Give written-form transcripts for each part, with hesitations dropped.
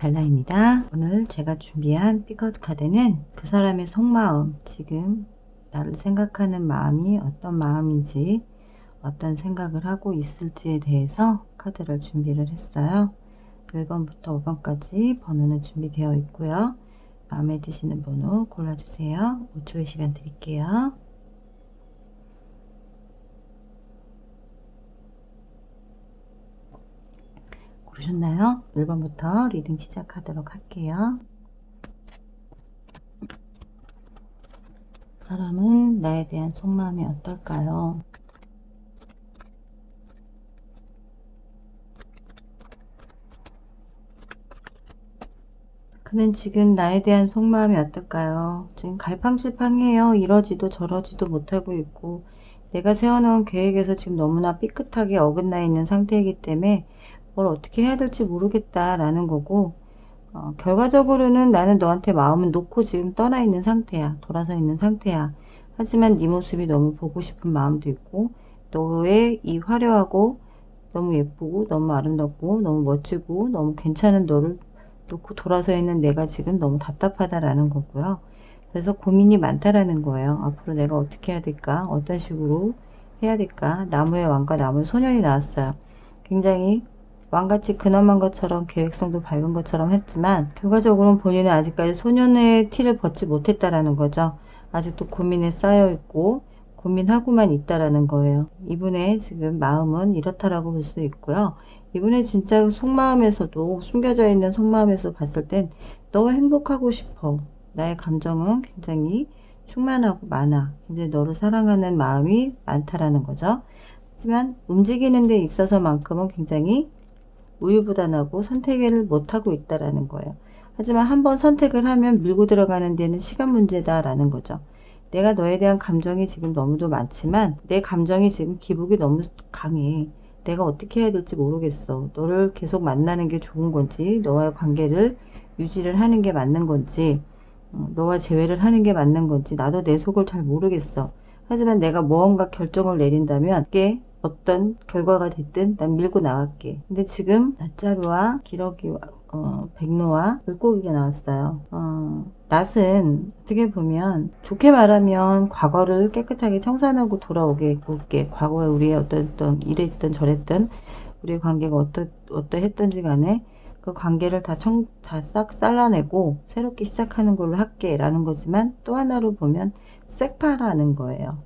달라입니다. 오늘 제가 준비한 피컷 카드는 그 사람의 속마음, 지금 나를 생각하는 마음이 어떤 마음인지, 어떤 생각을 하고 있을지에 대해서 카드를 준비를 했어요. 1번부터 5번까지 번호는 준비되어 있고요. 마음에 드시는 번호 골라주세요. 5초의 시간 드릴게요. 고르셨나요? 1번부터 리딩 시작하도록 할게요. 사람은 나에 대한 속마음이 어떨까요? 그는 지금 나에 대한 속마음이 어떨까요? 지금 갈팡질팡해요. 이러지도 저러지도 못하고 있고, 내가 세워놓은 계획에서 지금 너무나 삐끗하게 어긋나 있는 상태이기 때문에 뭘 어떻게 해야 될지 모르겠다라는 거고, 결과적으로는 나는 너한테 마음을 놓고 지금 떠나 있는 상태야. 돌아서 있는 상태야. 하지만 네 모습이 너무 보고 싶은 마음도 있고, 너의 이 화려하고 너무 예쁘고 너무 아름답고 너무 멋지고 너무 괜찮은 너를 놓고 돌아서 있는 내가 지금 너무 답답하다라는 거고요. 그래서 고민이 많다라는 거예요. 앞으로 내가 어떻게 해야 될까? 어떤 식으로 해야 될까? 나무의 왕과 나무의 소년이 나왔어요. 굉장히 왕같이 근엄한 것처럼 계획성도 밝은 것처럼 했지만 결과적으로는 본인은 아직까지 소년의 티를 벗지 못했다라는 거죠. 아직도 고민에 쌓여 있고 고민하고만 있다라는 거예요. 이분의 지금 마음은 이렇다라고 볼 수 있고요. 이분의 진짜 속마음에서도 숨겨져 있는 속마음에서 봤을 땐 너 행복하고 싶어. 나의 감정은 굉장히 충만하고 많아. 이제 너를 사랑하는 마음이 많다라는 거죠. 하지만 움직이는 데 있어서만큼은 굉장히 우유부단하고 선택을 못하고 있다라는 거예요. 하지만 한번 선택을 하면 밀고 들어가는 데는 시간 문제다라는 거죠. 내가 너에 대한 감정이 지금 너무도 많지만 내 감정이 지금 기복이 너무 강해. 내가 어떻게 해야 될지 모르겠어. 너를 계속 만나는 게 좋은 건지, 너와의 관계를 유지를 하는 게 맞는 건지, 너와 재회를 하는 게 맞는 건지, 나도 내 속을 잘 모르겠어. 하지만 내가 무언가 결정을 내린다면 그게 어떤 결과가 됐든 난 밀고 나갈게. 근데 지금 낫자루와 기러기와 백로와 물고기가 나왔어요. 낫은 어떻게 보면 좋게 말하면 과거를 깨끗하게 청산하고 돌아오게 볼게. 과거에 우리의 어떤 이랬던 저랬던 우리의 관계가 어떠했던지 간에 그 관계를 다 싹 잘라내고 새롭게 시작하는 걸로 할게 라는 거지만, 또 하나로 보면 섹파라는 거예요.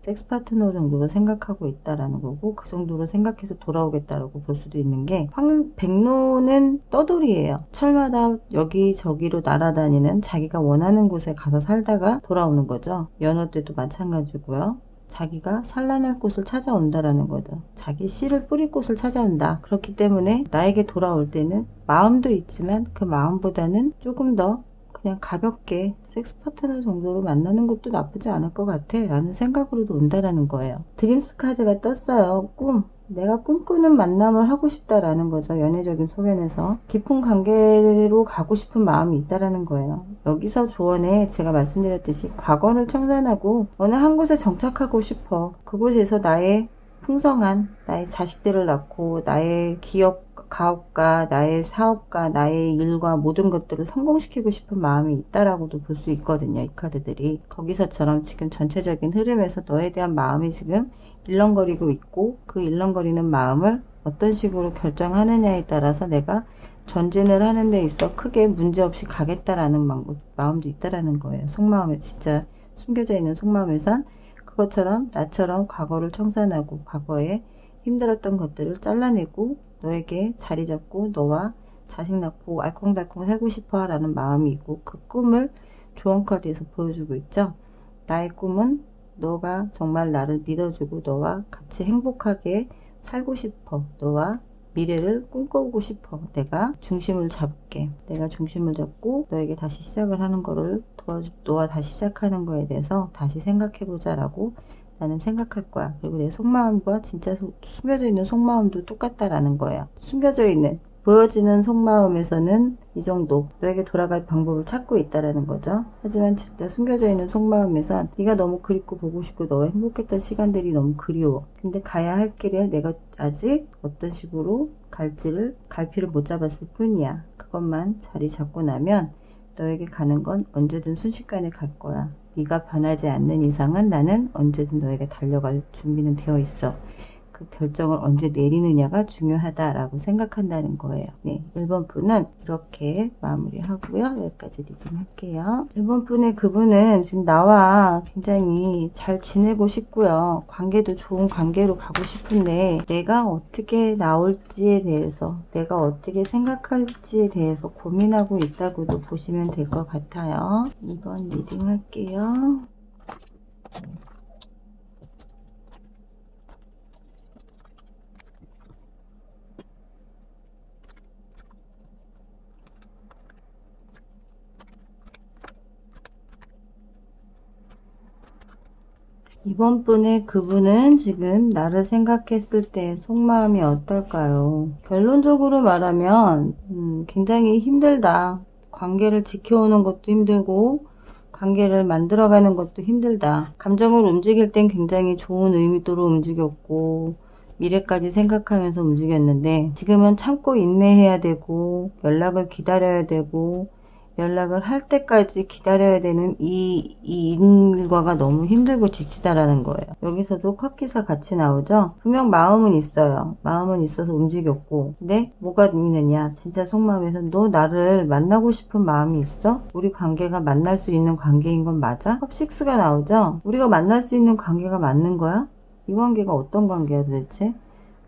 섹스 파트너 정도로 생각하고 있다라는 거고, 그 정도로 생각해서 돌아오겠다라고 볼 수도 있는 게, 백로는 떠돌이에요. 철마다 여기저기로 날아다니는, 자기가 원하는 곳에 가서 살다가 돌아오는 거죠. 연어 때도 마찬가지고요. 자기가 산란할 곳을 찾아온다라는 거죠. 자기 씨를 뿌릴 곳을 찾아온다. 그렇기 때문에 나에게 돌아올 때는 마음도 있지만 그 마음보다는 조금 더 그냥 가볍게 섹스 파트너 정도로 만나는 것도 나쁘지 않을 것 같아 라는 생각으로도 온다라는 거예요. 드림스 카드가 떴어요. 꿈. 내가 꿈꾸는 만남을 하고 싶다라는 거죠. 연애적인 소견에서 깊은 관계로 가고 싶은 마음이 있다라는 거예요. 여기서 조언에 제가 말씀드렸듯이 과거를 청산하고 어느 한 곳에 정착하고 싶어. 그곳에서 나의 풍성한 나의 자식들을 낳고 나의 기업 가업과 나의 사업과 나의 일과 모든 것들을 성공시키고 싶은 마음이 있다라고도 볼 수 있거든요. 이 카드들이 거기서처럼 지금 전체적인 흐름에서 너에 대한 마음이 지금 일렁거리고 있고, 그 일렁거리는 마음을 어떤 식으로 결정하느냐에 따라서 내가 전진을 하는 데 있어 크게 문제없이 가겠다라는 마음도 있다라는 거예요. 속마음에 진짜 숨겨져 있는 속마음에선 그것처럼 나처럼 과거를 청산하고 과거에 힘들었던 것들을 잘라내고 너에게 자리 잡고 너와 자식 낳고 알콩달콩 살고 싶어 라는 마음이 있고, 그 꿈을 조언 카드에서 보여주고 있죠. 나의 꿈은 너가 정말 나를 믿어주고 너와 같이 행복하게 살고 싶어. 너와 미래를 꿈꿔보고 싶어. 내가 중심을 잡을게. 내가 중심을 잡고 너에게 다시 시작을 하는 거를 도와주, 너와 다시 시작하는 거에 대해서 다시 생각해보자 라고 나는 생각할 거야. 그리고 내 속마음과 진짜 숨겨져 있는 속마음도 똑같다라는 거예요. 숨겨져 있는, 보여지는 속마음에서는 이 정도 너에게 돌아갈 방법을 찾고 있다라는 거죠. 하지만 진짜 숨겨져 있는 속마음에선 네가 너무 그립고 보고 싶고 너와 행복했던 시간들이 너무 그리워. 근데 가야 할 길에 내가 아직 어떤 식으로 갈지를 갈피를 못 잡았을 뿐이야. 그 그것만 자리 잡고 나면 너에게 가는 건 언제든 순식간에 갈 거야. 네가 변하지 않는 이상은 나는 언제든 너에게 달려갈 준비는 되어 있어. 그 결정을 언제 내리느냐가 중요하다라고 생각한다는 거예요. 네, 1번 분은 이렇게 마무리하고요. 여기까지 리딩 할게요. 1번 분의 그분은 지금 나와 굉장히 잘 지내고 싶고요. 관계도 좋은 관계로 가고 싶은데 내가 어떻게 나올지에 대해서, 내가 어떻게 생각할지에 대해서 고민하고 있다고도 보시면 될 것 같아요. 2번 리딩 할게요. 이번 분의 그분은 지금 나를 생각했을 때 속마음이 어떨까요? 결론적으로 말하면 굉장히 힘들다. 관계를 지켜오는 것도 힘들고 관계를 만들어가는 것도 힘들다. 감정을 움직일 땐 굉장히 좋은 의미도로 움직였고 미래까지 생각하면서 움직였는데 지금은 참고 인내해야 되고 연락을 기다려야 되고 연락을 할 때까지 기다려야 되는 이 일과가 너무 힘들고 지치다라는 거예요. 여기서도 컵기사 같이 나오죠? 분명 마음은 있어요. 마음은 있어서 움직였고 근데 뭐가 있느냐? 진짜 속마음에서 너 나를 만나고 싶은 마음이 있어? 우리 관계가 만날 수 있는 관계인 건 맞아? 컵6가 나오죠? 우리가 만날 수 있는 관계가 맞는 거야? 이 관계가 어떤 관계야 도대체?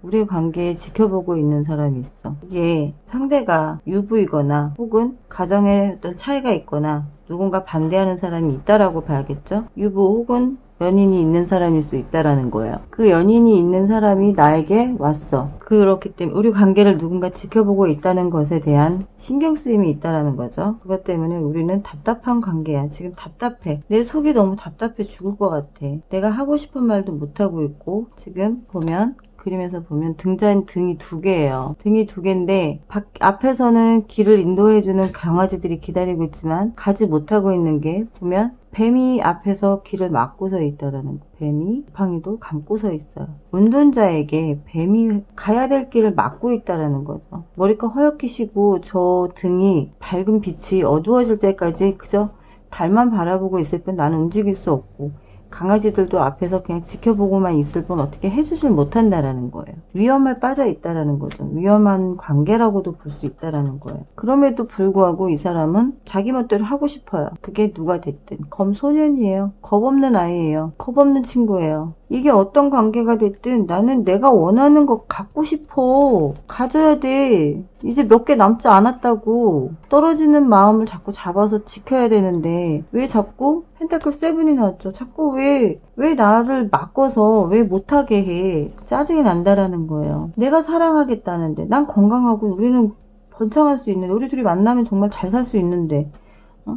우리 관계에 지켜보고 있는 사람이 있어. 이게 상대가 유부이거나 혹은 가정에 어떤 차이가 있거나 누군가 반대하는 사람이 있다라고 봐야겠죠. 유부 혹은 연인이 있는 사람일 수 있다라는 거예요. 그 연인이 있는 사람이 나에게 왔어. 그렇기 때문에 우리 관계를 누군가 지켜보고 있다는 것에 대한 신경 쓰임이 있다라는 거죠. 그것 때문에 우리는 답답한 관계야. 지금 답답해. 내 속이 너무 답답해 죽을 것 같아. 내가 하고 싶은 말도 못하고 있고 지금 보면 그림에서 보면 등이 2개예요. 등이 2개인데 앞에서는 길을 인도해주는 강아지들이 기다리고 있지만 가지 못하고 있는 게 보면 뱀이 앞에서 길을 막고서 있다라는 거. 뱀이 지팡이도 감고 서 있어요. 운전자에게 뱀이 가야 될 길을 막고 있다라는 거죠. 머리가 허옇게 쉬고 저 등이 밝은 빛이 어두워질 때까지 그저 달만 바라보고 있을 뿐 나는 움직일 수 없고 강아지들도 앞에서 그냥 지켜보고만 있을 뿐 어떻게 해주질 못한다라는 거예요. 위험에 빠져 있다라는 거죠. 위험한 관계라고도 볼 수 있다라는 거예요. 그럼에도 불구하고 이 사람은 자기 멋대로 하고 싶어요. 그게 누가 됐든. 검소년이에요. 겁없는 아이예요. 겁없는 친구예요. 이게 어떤 관계가 됐든 나는 내가 원하는 거 갖고 싶어. 가져야 돼. 이제 몇 개 남지 않았다고. 떨어지는 마음을 자꾸 잡아서 지켜야 되는데 왜 자꾸 펜타클 7이 나왔죠. 자꾸 왜 나를 막어서 왜 못하게 해. 짜증이 난다라는 거예요. 내가 사랑하겠다는데 난 건강하고 우리는 번창할 수 있는데 우리 둘이 만나면 정말 잘 살 수 있는데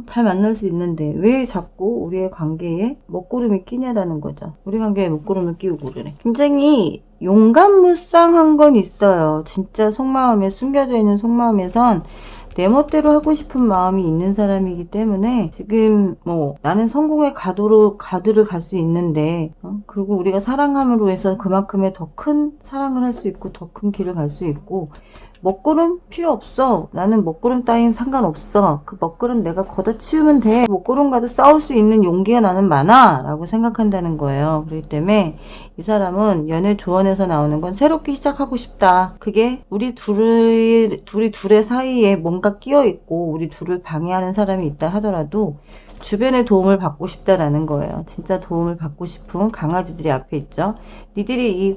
잘 만날 수 있는데 왜 자꾸 우리의 관계에 먹구름이 끼냐라는 거죠. 우리 관계에 먹구름을 끼우고 그러네. 굉장히 용감무쌍한 건 있어요. 진짜 속마음에 숨겨져 있는 속마음에선 내 멋대로 하고 싶은 마음이 있는 사람이기 때문에 지금 뭐 나는 성공의 가드를 갈 수 있는데 그리고 우리가 사랑함으로 해서 그만큼의 더 큰 사랑을 할 수 있고 더 큰 길을 갈 수 있고 먹구름 필요 없어. 나는 먹구름 따윈 상관없어. 그 먹구름 내가 걷어치우면 돼. 먹구름과도 싸울 수 있는 용기가 나는 많아 라고 생각한다는 거예요. 그렇기 때문에 이 사람은 연애 조언에서 나오는 건 새롭게 시작하고 싶다. 그게 우리 둘의 사이에 뭔가 끼어있고 우리 둘을 방해하는 사람이 있다 하더라도 주변의 도움을 받고 싶다라는 거예요. 진짜 도움을 받고 싶은 강아지들이 앞에 있죠. 니들이 이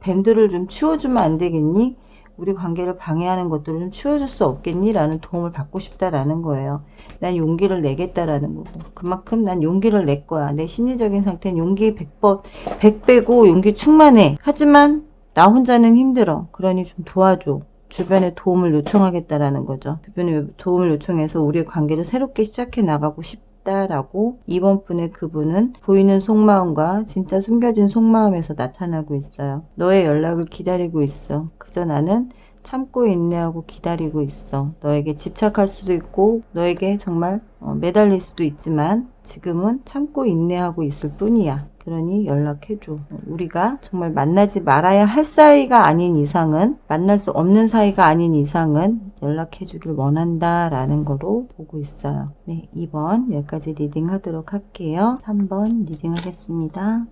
뱀들을 좀 치워주면 안 되겠니? 우리 관계를 방해하는 것들을 좀 치워줄 수 없겠니? 라는 도움을 받고 싶다라는 거예요. 난 용기를 내겠다라는 거고 그만큼 난 용기를 낼 거야. 내 심리적인 상태는 용기 100배고 용기 충만해. 하지만 나 혼자는 힘들어. 그러니 좀 도와줘. 주변에 도움을 요청하겠다라는 거죠. 주변에 도움을 요청해서 우리의 관계를 새롭게 시작해 나가고 싶다라고 이번 분의 그분은 보이는 속마음과 진짜 숨겨진 속마음에서 나타나고 있어요. 너의 연락을 기다리고 있어. 그저 나는 참고 인내하고 기다리고 있어. 너에게 집착할 수도 있고 너에게 정말 매달릴 수도 있지만 지금은 참고 인내하고 있을 뿐이야. 그러니 연락해줘. 우리가 정말 만나지 말아야 할 사이가 아닌 이상은, 만날 수 없는 사이가 아닌 이상은 연락해주길 원한다 라는 거로 보고 있어요. 네, 2번 여기까지 리딩 하도록 할게요. 3번 리딩 하겠습니다.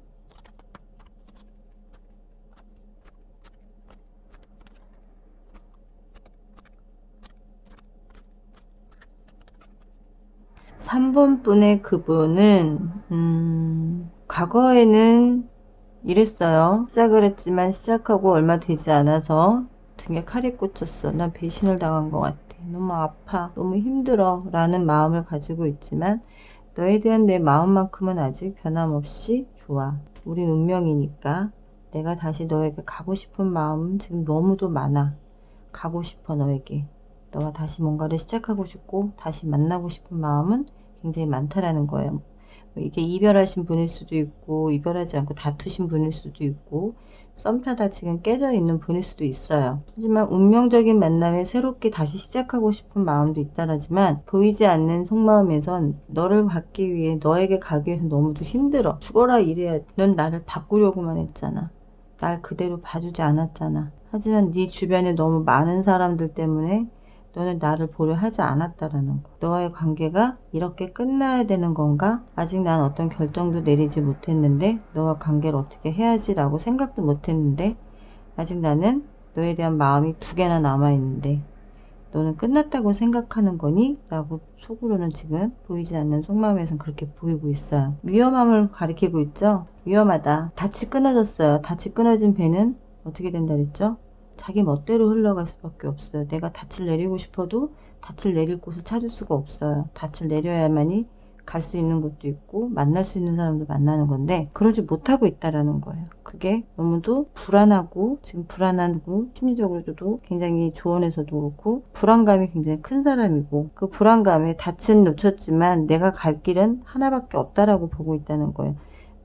삼 번 분의 그분은 과거에는 이랬어요. 시작을 했지만 시작하고 얼마 되지 않아서 등에 칼이 꽂혔어. 난 배신을 당한 것 같아. 너무 아파. 너무 힘들어. 라는 마음을 가지고 있지만 너에 대한 내 마음만큼은 아직 변함없이 좋아. 우린 운명이니까 내가 다시 너에게 가고 싶은 마음은 지금 너무도 많아. 가고 싶어 너에게. 너와 다시 뭔가를 시작하고 싶고 다시 만나고 싶은 마음은 굉장히 많다라는 거예요. 이게 이별하신 분일 수도 있고 이별하지 않고 다투신 분일 수도 있고 썸 타다 지금 깨져 있는 분일 수도 있어요. 하지만 운명적인 만남에 새롭게 다시 시작하고 싶은 마음도 있다라지만 보이지 않는 속마음에선 너를 갖기 위해 너에게 가기 위해서 너무도 힘들어. 죽어라 이래야 넌 나를 바꾸려고만 했잖아. 날 그대로 봐주지 않았잖아. 하지만 네 주변에 너무 많은 사람들 때문에 너는 나를 보려 하지 않았다라는 거. 너와의 관계가 이렇게 끝나야 되는 건가? 아직 난 어떤 결정도 내리지 못했는데 너와 관계를 어떻게 해야지 라고 생각도 못했는데 아직 나는 너에 대한 마음이 2개나 남아있는데 너는 끝났다고 생각하는 거니? 라고 속으로는 지금 보이지 않는 속마음에선 그렇게 보이고 있어요. 위험함을 가리키고 있죠? 위험하다. 닻이 끊어졌어요. 닻이 끊어진 배는 어떻게 된다 그랬죠? 자기 멋대로 흘러갈 수밖에 없어요. 내가 닻을 내리고 싶어도 닻을 내릴 곳을 찾을 수가 없어요. 닻을 내려야만이 갈 수 있는 곳도 있고 만날 수 있는 사람도 만나는 건데 그러지 못하고 있다라는 거예요. 그게 너무도 불안하고 지금 불안하고 심리적으로도 굉장히 조언에서도 그렇고 불안감이 굉장히 큰 사람이고 그 불안감에 닻은 놓쳤지만 내가 갈 길은 하나밖에 없다라고 보고 있다는 거예요.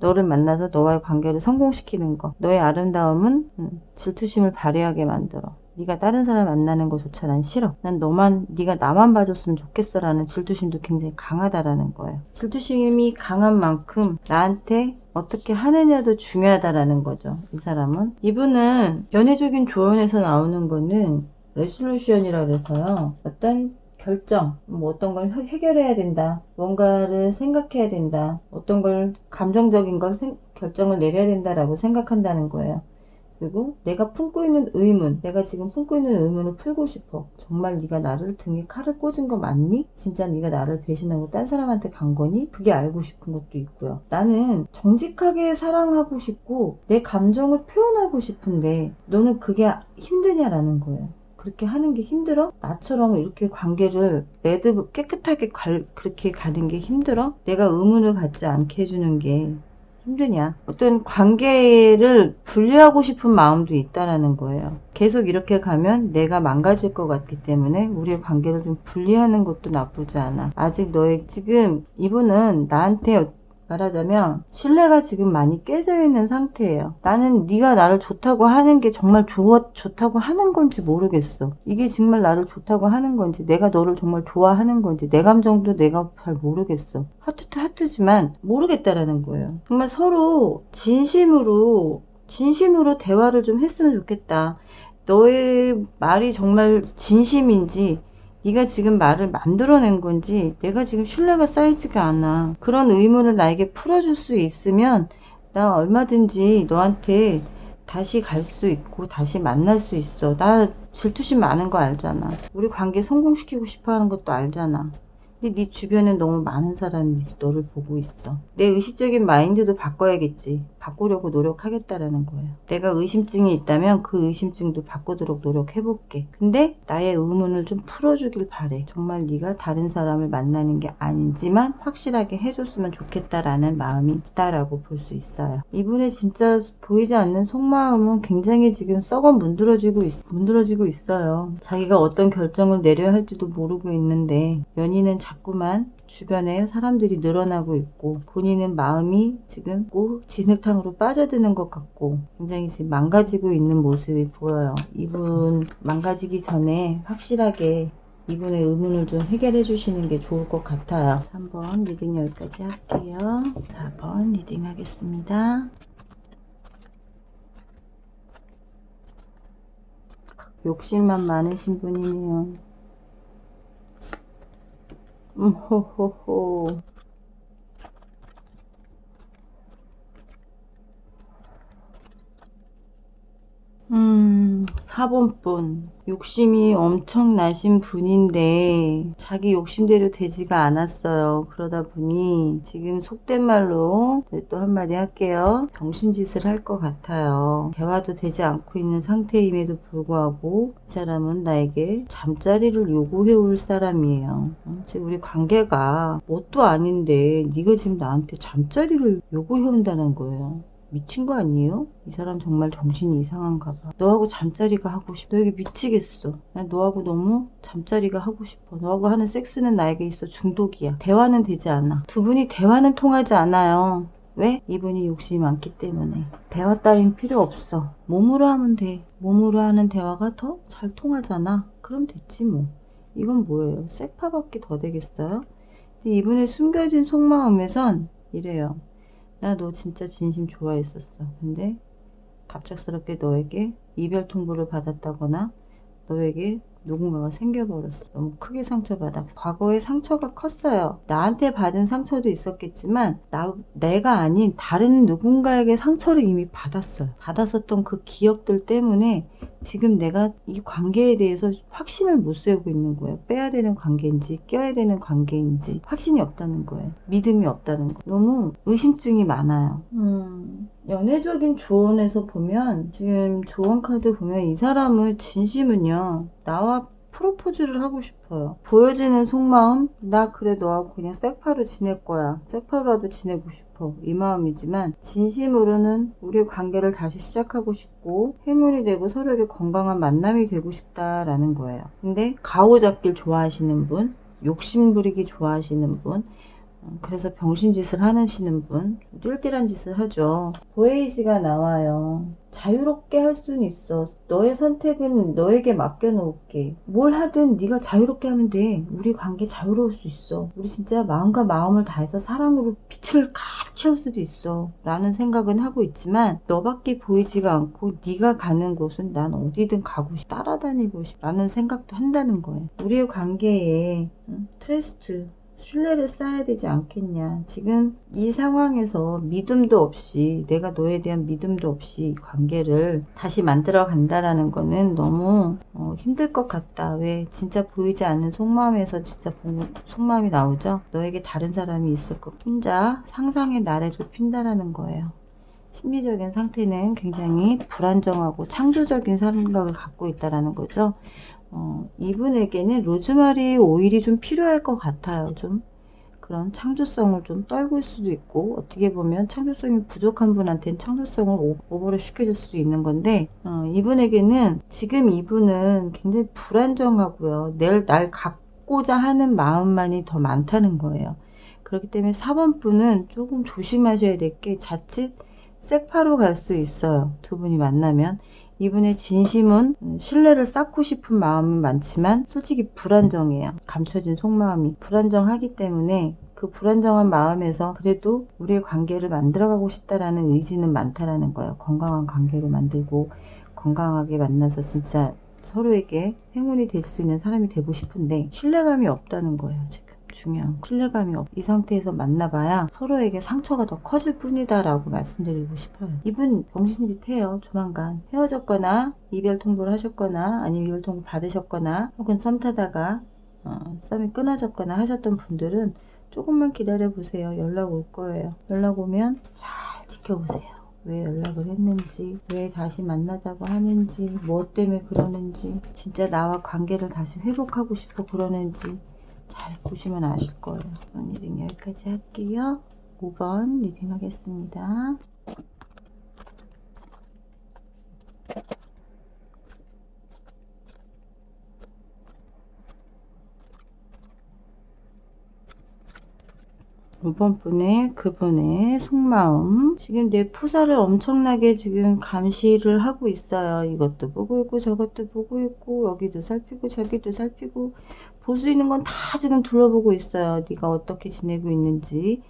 너를 만나서 너와의 관계를 성공시키는 거. 너의 아름다움은 질투심을 발휘하게 만들어. 네가 다른 사람 만나는 거조차 난 싫어. 난 너만, 네가 나만 봐줬으면 좋겠어 라는 질투심도 굉장히 강하다라는 거예요. 질투심이 강한 만큼 나한테 어떻게 하느냐도 중요하다라는 거죠. 이 사람은. 이분은 연애적인 조언에서 나오는 거는 레솔루션이라 그래서요. 어떤 결정, 어떤 걸 해결해야 된다. 뭔가를 생각해야 된다. 어떤 걸 감정적인 걸 결정을 내려야 된다라고 생각한다는 거예요. 그리고 내가 품고 있는 의문, 내가 지금 품고 있는 의문을 풀고 싶어. 정말 네가 나를 등에 칼을 꽂은 거 맞니? 진짜 네가 나를 배신하고 딴 사람한테 간 거니? 그게 알고 싶은 것도 있고요. 나는 정직하게 사랑하고 싶고 내 감정을 표현하고 싶은데 너는 그게 힘드냐라는 거예요. 그렇게 하는 게 힘들어? 나처럼 이렇게 관계를 깨끗하게 그렇게 가는 게 힘들어? 내가 의문을 갖지 않게 해주는 게 힘드냐? 어떤 관계를 분리하고 싶은 마음도 있다라는 거예요. 계속 이렇게 가면 내가 망가질 것 같기 때문에 우리의 관계를 좀 분리하는 것도 나쁘지 않아. 아직 지금 이분은 나한테 말하자면 신뢰가 지금 많이 깨져 있는 상태예요. 나는 네가 나를 좋다고 하는 게 정말 좋다고 하는 건지 모르겠어. 이게 정말 나를 좋다고 하는 건지 내가 너를 정말 좋아하는 건지 내 감정도 내가 잘 모르겠어. 하트지만 모르겠다라는 거예요. 정말 서로 진심으로 대화를 좀 했으면 좋겠다. 너의 말이 정말 진심인지 네가 지금 말을 만들어낸 건지 내가 지금 신뢰가 쌓이지가 않아. 그런 의문을 나에게 풀어줄 수 있으면 나 얼마든지 너한테 다시 갈 수 있고 다시 만날 수 있어. 나 질투심 많은 거 알잖아. 우리 관계 성공시키고 싶어 하는 것도 알잖아. 근데 네 주변에 너무 많은 사람이 너를 보고 있어. 내 의식적인 마인드도 바꿔야겠지. 바꾸려고 노력하겠다라는 거예요. 내가 의심증이 있다면 그 의심증도 바꾸도록 노력해볼게. 근데 나의 의문을 좀 풀어주길 바래. 정말 네가 다른 사람을 만나는 게 아닌지만 확실하게 해줬으면 좋겠다라는 마음이 있다라고 볼 수 있어요. 이분의 진짜 보이지 않는 속마음은 굉장히 지금 썩어 문드러지고 있어요. 자기가 어떤 결정을 내려야 할지도 모르고 있는데 연인은 자꾸만 주변에 사람들이 늘어나고 있고 본인은 마음이 지금 꼭 진흙탕으로 빠져드는 것 같고 굉장히 지금 망가지고 있는 모습이 보여요. 이분 망가지기 전에 확실하게 이분의 의문을 좀 해결해 주시는 게 좋을 것 같아요. 3번 리딩 여기까지 할게요. 4번 리딩 하겠습니다. 욕심만 많으신 분이네요. 호호호. 4번 분. 욕심이 엄청나신 분인데 자기 욕심대로 되지가 않았어요. 그러다 보니 지금 속된 말로 또 한마디 할게요. 병신짓을 할 것 같아요. 대화도 되지 않고 있는 상태임에도 불구하고 이 사람은 나에게 잠자리를 요구해 올 사람이에요. 지금 우리 관계가 뭣도 아닌데 네가 지금 나한테 잠자리를 요구해 온다는 거예요. 미친 거 아니에요? 이 사람 정말 정신이 이상한가 봐. 너하고 잠자리가 하고 싶어. 너에게 미치겠어. 난 너하고 너무 잠자리가 하고 싶어. 너하고 하는 섹스는 나에게 있어 중독이야. 대화는 되지 않아. 두 분이 대화는 통하지 않아요. 왜? 이분이 욕심이 많기 때문에. 대화 따윈 필요 없어. 몸으로 하면 돼. 몸으로 하는 대화가 더 잘 통하잖아. 그럼 됐지 뭐. 이건 뭐예요? 섹파밖에 더 되겠어요? 근데 이분의 숨겨진 속마음에선 이래요. 나 너 진짜 진심 좋아했었어. 근데 갑작스럽게 너에게 이별 통보를 받았다거나 너에게 누군가가 생겨버렸어. 너무 크게 상처받아. 과거에 상처가 컸어요. 나한테 받은 상처도 있었겠지만 내가 아닌 다른 누군가에게 상처를 이미 받았어요. 받았었던 그 기억들 때문에 지금 내가 이 관계에 대해서 확신을 못 세우고 있는 거예요. 빼야 되는 관계인지 껴야 되는 관계인지 확신이 없다는 거예요. 믿음이 없다는 거예요. 너무 의심증이 많아요. 연애적인 조언에서 보면 지금 조언 카드 보면 이 사람은 진심은요 나와 프로포즈를 하고 싶어요. 보여지는 속마음 나 그래 너하고 그냥 섹파로 지낼 거야. 섹파로라도 지내고 싶어. 이 마음이지만 진심으로는 우리 관계를 다시 시작하고 싶고 행운이 되고 서로에게 건강한 만남이 되고 싶다라는 거예요. 근데 가오잡길 좋아하시는 분, 욕심 부리기 좋아하시는 분, 그래서 병신짓을 하시는 분, 띨띨한 짓을 하죠. 고에이지가 나와요. 자유롭게 할 수는 있어. 너의 선택은 너에게 맡겨놓을게. 뭘 하든 네가 자유롭게 하면 돼. 우리 관계 자유로울 수 있어. 우리 진짜 마음과 마음을 다해서 사랑으로 빛을 가득 채울 수도 있어. 라는 생각은 하고 있지만 너밖에 보이지가 않고 네가 가는 곳은 난 어디든 가고 싶어. 따라다니고 싶어. 라는 생각도 한다는 거예요. 우리의 관계에 트러스트 신뢰를 쌓아야 되지 않겠냐. 지금 이 상황에서 믿음도 없이 내가 너에 대한 믿음도 없이 관계를 다시 만들어 간다라는 거는 너무 힘들 것 같다. 왜? 진짜 보이지 않는 속마음에서 진짜 속마음이 나오죠. 너에게 다른 사람이 있을 것 혼자 상상의 나래를 핀다라는 거예요. 심리적인 상태는 굉장히 불안정하고 창조적인 생각을 갖고 있다라는 거죠. 이분에게는 로즈마리 오일이 좀 필요할 것 같아요. 좀 그런 창조성을 좀 떨굴 수도 있고 어떻게 보면 창조성이 부족한 분한테는 창조성을 오버랩 시켜줄 수 있는 건데 이분에게는 지금 이분은 굉장히 불안정하고요. 날 갖고자 하는 마음만이 더 많다는 거예요. 그렇기 때문에 4번 분은 조금 조심하셔야 될 게 자칫 섹파로 갈 수 있어요. 두 분이 만나면. 이분의 진심은 신뢰를 쌓고 싶은 마음은 많지만 솔직히 불안정해요. 감춰진 속마음이 불안정하기 때문에 그 불안정한 마음에서 그래도 우리의 관계를 만들어가고 싶다라는 의지는 많다라는 거예요. 건강한 관계로 만들고 건강하게 만나서 진짜 서로에게 행운이 될 수 있는 사람이 되고 싶은데 신뢰감이 없다는 거예요. 지금 중요한 신뢰감이 이 상태에서 만나봐야 서로에게 상처가 더 커질 뿐이다 라고 말씀드리고 싶어요. 이분 병신짓 해요. 조만간 헤어졌거나 이별 통보를 하셨거나 아니면 이별 통보 받으셨거나 혹은 썸 타다가 썸이 끊어졌거나 하셨던 분들은 조금만 기다려 보세요. 연락 올 거예요. 연락 오면 잘 지켜보세요. 왜 연락을 했는지, 왜 다시 만나자고 하는지, 무엇 때문에 그러는지, 진짜 나와 관계를 다시 회복하고 싶어 그러는지 잘 보시면 아실 거예요. 리딩 여기까지 할게요. 5번 리딩 하겠습니다. 5번 분의 그분의 속마음. 지금 내 푸사를 엄청나게 지금 감시를 하고 있어요. 이것도 보고 있고 저것도 보고 있고 여기도 살피고 저기도 살피고 볼 수 있는 건 다 지금 둘러보고 있어요. 네가 어떻게 지내고 있는지,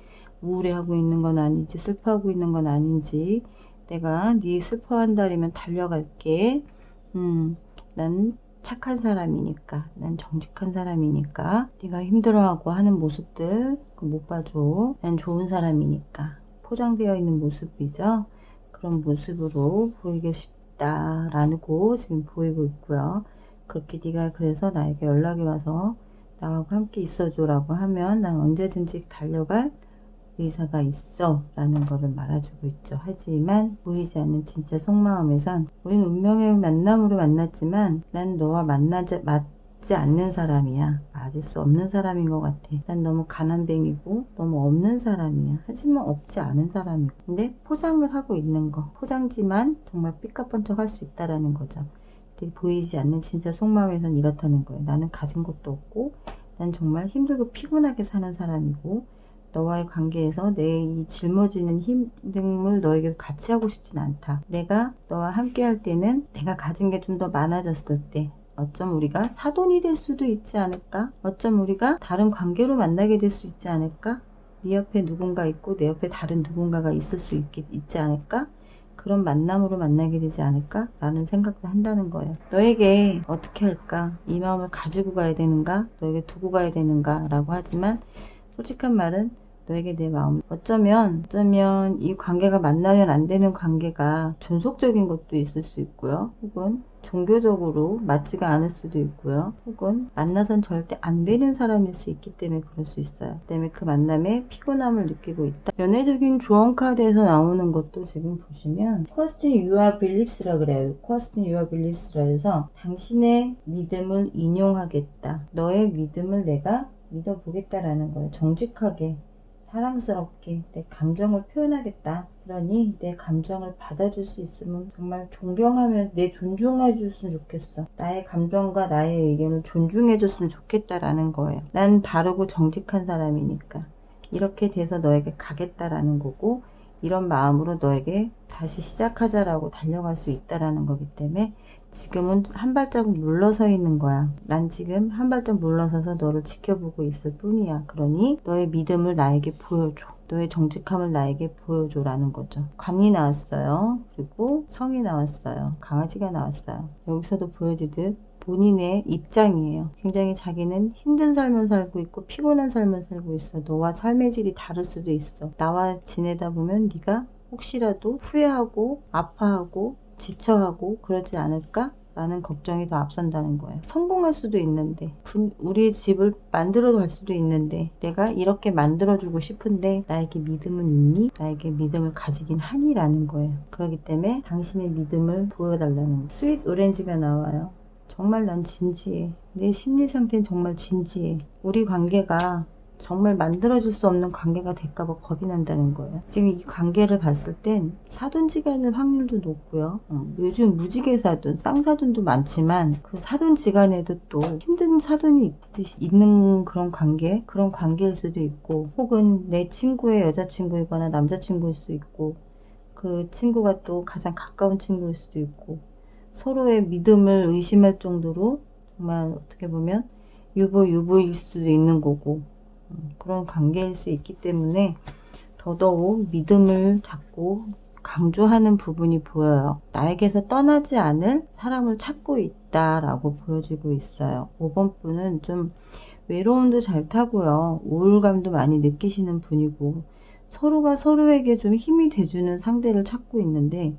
우울해하고 있는 건 아닌지, 슬퍼하고 있는 건 아닌지. 내가 네 슬퍼한다면 달려갈게. 난 착한 사람이니까, 난 정직한 사람이니까, 네가 힘들어하고 하는 모습들 못 봐줘. 난 좋은 사람이니까. 포장되어 있는 모습이죠. 그런 모습으로 보이고 싶다라고 지금 보이고 있고요. 그렇게 네가 그래서 나에게 연락이 와서 나하고 함께 있어줘 라고 하면 난 언제든지 달려갈 의사가 있어 라는 거를 말해주고 있죠. 하지만 보이지 않는 진짜 속마음에선 우린 운명의 만남으로 만났지만 난 너와 맞지 않는 사람이야. 맞을 수 없는 사람인 것 같아. 난 너무 가난뱅이고 너무 없는 사람이야. 하지만 없지 않은 사람이고, 근데 포장을 하고 있는 거, 포장지만 정말 삐까뻔쩍 할 수 있다라는 거죠. 보이지 않는 진짜 속마음에선 이렇다는 거예요. 나는 가진 것도 없고 난 정말 힘들고 피곤하게 사는 사람이고, 너와의 관계에서 내 이 짊어지는 힘듦을 너에게 같이 하고 싶진 않다. 내가 너와 함께 할 때는 내가 가진 게 좀 더 많아졌을 때 어쩜 우리가 사돈이 될 수도 있지 않을까? 어쩜 우리가 다른 관계로 만나게 될 수 있지 않을까? 네 옆에 누군가 있고 내 옆에 다른 누군가가 있을 수 있지 않을까? 그런 만남으로 만나게 되지 않을까? 라는 생각도 한다는 거예요. 너에게 어떻게 할까? 이 마음을 가지고 가야 되는가? 너에게 두고 가야 되는가? 라고 하지만 솔직한 말은 너에게 내 마음, 어쩌면 이 관계가 만나면 안 되는 관계가 존속적인 것도 있을 수 있고요. 혹은 종교적으로 맞지가 않을 수도 있고요. 혹은 만나선 절대 안 되는 사람일 수 있기 때문에 그럴 수 있어요. 때문에 그 만남에 피곤함을 느끼고 있다. 연애적인 조언 카드에서 나오는 것도 지금 보시면 Question your beliefs라 그래요. Question your beliefs라 해서 당신의 믿음을 인용하겠다. 너의 믿음을 내가 믿어보겠다라는 거예요. 정직하게, 사랑스럽게 내 감정을 표현하겠다. 그러니 내 감정을 받아줄 수 있으면 정말 존경하면, 내 존중해 줬으면 좋겠어. 나의 감정과 나의 의견을 존중해 줬으면 좋겠다라는 거예요. 난 바르고 정직한 사람이니까 이렇게 돼서 너에게 가겠다라는 거고, 이런 마음으로 너에게 다시 시작하자라고 달려갈 수 있다라는 거기 때문에 지금은 한 발자국 물러서 있는 거야. 난 지금 한 발짝 물러서서 너를 지켜보고 있을 뿐이야. 그러니 너의 믿음을 나에게 보여줘. 너의 정직함을 나에게 보여줘 라는 거죠. 관이 나왔어요. 그리고 성이 나왔어요. 강아지가 나왔어요. 여기서도 보여지듯 본인의 입장이에요. 굉장히 자기는 힘든 삶을 살고 있고 피곤한 삶을 살고 있어. 너와 삶의 질이 다를 수도 있어. 나와 지내다 보면 네가 혹시라도 후회하고 아파하고 지쳐하고 그러지 않을까? 라는 걱정이 더 앞선다는 거예요. 성공할 수도 있는데, 우리의 집을 만들어 갈 수도 있는데, 내가 이렇게 만들어주고 싶은데 나에게 믿음은 있니? 나에게 믿음을 가지긴 하니? 라는 거예요. 그렇기 때문에 당신의 믿음을 보여달라는 거예요. 스윗 오렌지가 나와요. 정말 난 진지해. 내 심리 상태는 정말 진지해. 우리 관계가 정말 만들어줄 수 없는 관계가 될까봐 겁이 난다는 거예요. 지금 이 관계를 봤을 땐 사돈지간일 확률도 높고요. 요즘 무지개사돈, 쌍사돈도 많지만 그 사돈지간에도 또 힘든 사돈이 있는 그런 관계일 수도 있고, 혹은 내 친구의 여자친구이거나 남자친구일 수 있고, 그 친구가 또 가장 가까운 친구일 수도 있고, 서로의 믿음을 의심할 정도로 정말 어떻게 보면 유부일 수도 있는 거고, 그런 관계일 수 있기 때문에 더더욱 믿음을 자꾸 강조하는 부분이 보여요. 나에게서 떠나지 않을 사람을 찾고 있다라고 보여지고 있어요. 5번 분은 좀 외로움도 잘 타고요. 우울감도 많이 느끼시는 분이고, 서로가 서로에게 좀 힘이 돼주는 상대를 찾고 있는데,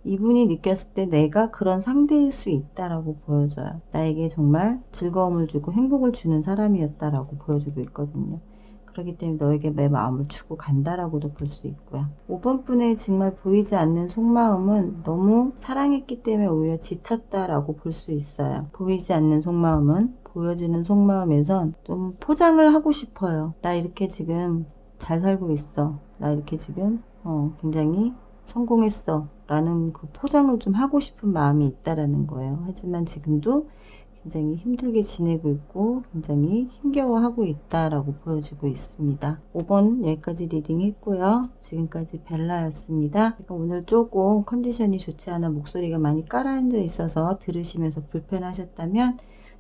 이분이 느꼈을 때 내가 그런 상대일 수 있다라고 보여져요. 나에게 정말 즐거움을 주고 행복을 주는 사람이었다라고 보여주고 있거든요. 그렇기 때문에 너에게 내 마음을 주고 간다라고도 볼 수 있고요. 5번 분의 정말 보이지 않는 속마음은 너무 사랑했기 때문에 오히려 지쳤다라고 볼 수 있어요. 보이지 않는 속마음은 보여지는 속마음에선 좀 포장을 하고 싶어요. 나 이렇게 지금 잘 살고 있어. 나 이렇게 지금 굉장히 성공했어 라는 그 포장을 좀 하고 싶은 마음이 있다라는 거예요. 하지만 지금도 굉장히 힘들게 지내고 있고 굉장히 힘겨워하고 있다라고 보여지고 있습니다. 5번 여기까지 리딩 했고요. 지금까지 벨라였습니다. 오늘 조금 컨디션이 좋지 않아 목소리가 많이 깔아앉아 있어서 들으시면서 불편하셨다면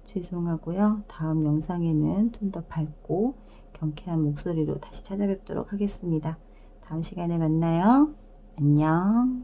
죄송하고요. 다음 영상에는 좀 더 밝고 경쾌한 목소리로 다시 찾아뵙도록 하겠습니다. 다음 시간에 만나요. 안녕.